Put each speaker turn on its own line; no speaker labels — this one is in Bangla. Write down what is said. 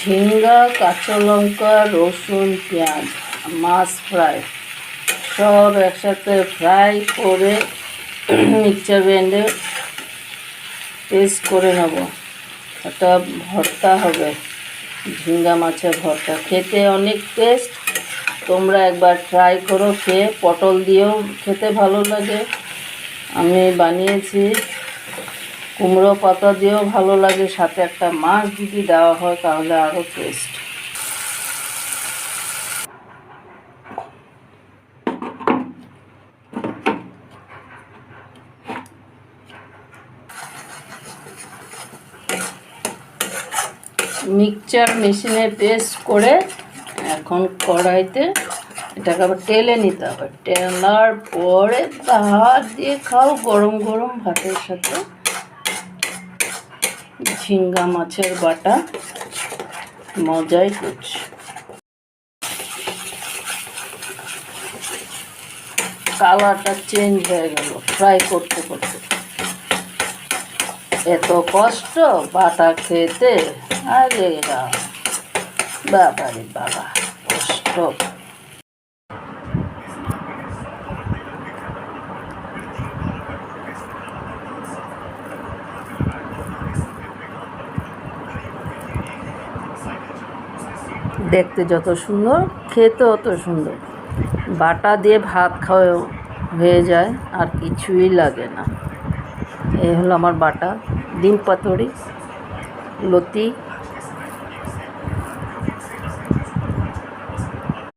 ঝিঙ্গা, কাঁচা লঙ্কা, রসুন, পেঁয়াজ, মাছ ফ্রাই সব একসাথে ফ্রাই করে মিক্সচার গ্রাইন্ডে পেস্ট করে নেব। একটা ভর্তা হবে, ঝিঙ্গা মাছের ভর্তা, খেতে অনেক টেস্ট। তোমরা একবার ট্রাই করো, খেয়ে পটল দিয়েও খেতে ভালো লাগে। আমি বানিয়েছি, কুমড়ো পাতা দিয়েও ভালো লাগে, সাথে একটা মাছ যদি দেওয়া হয় তাহলে আরও টেস্ট। মিক্সচার মেশিনে পেস্ট করে এখন কড়াইতে এটাকে আবার টেলে নিতে হবে। টেলার পরে হাত দিয়ে খাও গরম গরম ভাতের সাথে। ঝিঙ্গা মাছের বাটা মজাই করছে। কালারটা চেঞ্জ হয়ে গেল ফ্রাই করতে করতে। এত কষ্ট বাটা খেতে, আরে বাবা রে বাবা, কষ্ট। দেখতে যত সুন্দর, খেতে অত সুন্দর। বাটা দিয়ে ভাত খাওয়া হয়ে যায়, আর কিছুই লাগে না। এই হলো আমার বাটা। ডিম পাতুরি, লতি।